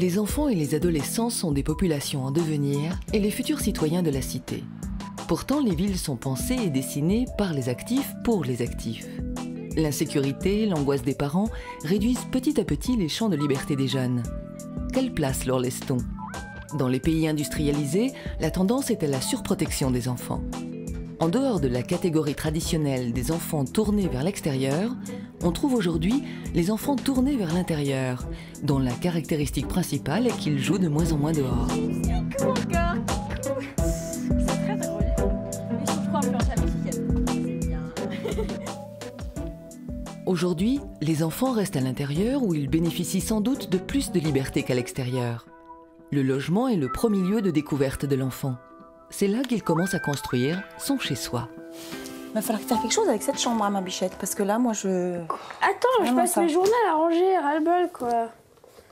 Les enfants et les adolescents sont des populations en devenir et les futurs citoyens de la cité. Pourtant, les villes sont pensées et dessinées par les actifs pour les actifs. L'insécurité, l'angoisse des parents réduisent petit à petit les champs de liberté des jeunes. Quelle place leur laisse-t-on? Dans les pays industrialisés, la tendance est à la surprotection des enfants. En dehors de la catégorie traditionnelle des enfants tournés vers l'extérieur, on trouve aujourd'hui les enfants tournés vers l'intérieur, dont la caractéristique principale est qu'ils jouent de moins en moins dehors. Aujourd'hui, les enfants restent à l'intérieur où ils bénéficient sans doute de plus de liberté qu'à l'extérieur. Le logement est le premier lieu de découverte de l'enfant. C'est là qu'il commence à construire son chez-soi. Il va falloir faire quelque chose avec cette chambre, hein, ma bichette, parce que là, moi, je... Attends, je passe mes journées à la ranger, ras-le-bol, quoi.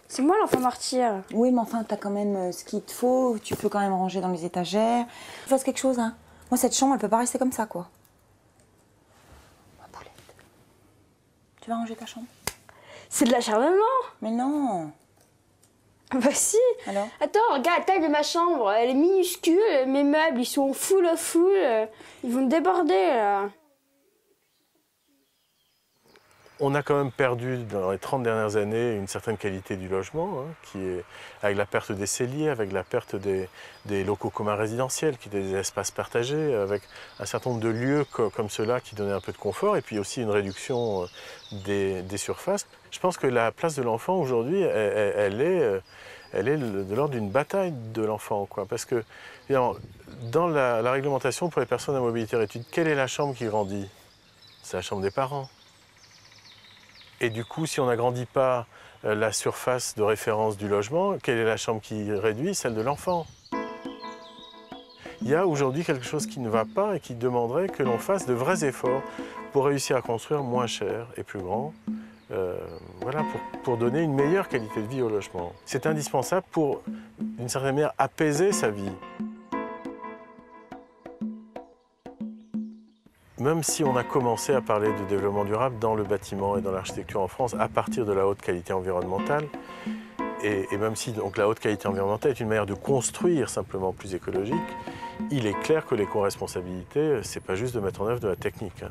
C'est moi l'enfant martyr. Oui, mais enfin, t'as quand même ce qu'il te faut, tu peux quand même ranger dans les étagères. Fasse quelque chose, hein. Moi, cette chambre, elle peut pas rester comme ça, quoi. Ma poulette. Tu vas ranger ta chambre? C'est de l'acharnement. Mais non. Bah si. Alors? Attends, regarde la taille de ma chambre, elle est minuscule, mes meubles, ils sont full, ils vont me déborder, là. On a quand même perdu dans les 30 dernières années une certaine qualité du logement, hein, qui est avec la perte des celliers, avec la perte des locaux communs résidentiels, qui étaient des espaces partagés, avec un certain nombre de lieux comme ceux-là qui donnaient un peu de confort, et puis aussi une réduction des surfaces. Je pense que la place de l'enfant aujourd'hui, elle est de l'ordre d'une bataille de l'enfant, quoi, parce que dans la réglementation pour les personnes à mobilité réduite, quelle est la chambre qui grandit? C'est la chambre des parents. Et du coup, si on n'agrandit pas la surface de référence du logement, quelle est la chambre qui réduit? Celle de l'enfant. Il y a aujourd'hui quelque chose qui ne va pas et qui demanderait que l'on fasse de vrais efforts pour réussir à construire moins cher et plus grand, voilà, pour donner une meilleure qualité de vie au logement. C'est indispensable pour, d'une certaine manière, apaiser sa vie. Même si on a commencé à parler de développement durable dans le bâtiment et dans l'architecture en France à partir de la haute qualité environnementale, et même si donc, la haute qualité environnementale est une manière de construire simplement plus écologique, il est clair que l'éco-responsabilité, c'est pas juste de mettre en œuvre de la technique, hein.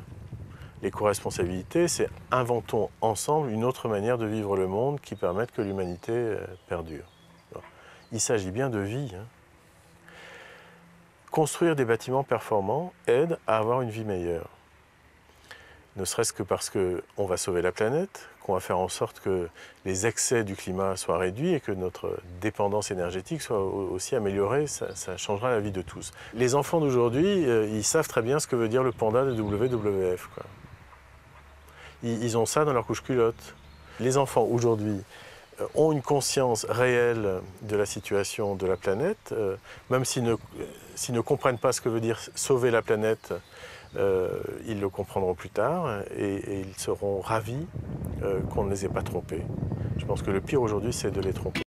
L'éco-responsabilité, c'est inventons ensemble une autre manière de vivre le monde qui permette que l'humanité perdure. Il s'agit bien de vie, hein. Construire des bâtiments performants aide à avoir une vie meilleure. Ne serait-ce que parce qu'on va sauver la planète, qu'on va faire en sorte que les excès du climat soient réduits et que notre dépendance énergétique soit aussi améliorée, ça changera la vie de tous. Les enfants d'aujourd'hui, ils savent très bien ce que veut dire le panda de WWF, quoi. Ils ont ça dans leur couche-culotte. Les enfants aujourd'hui ont une conscience réelle de la situation de la planète, même s'ils ne comprennent pas ce que veut dire sauver la planète, ils le comprendront plus tard et ils seront ravis qu'on ne les ait pas trompés. Je pense que le pire aujourd'hui, c'est de les tromper.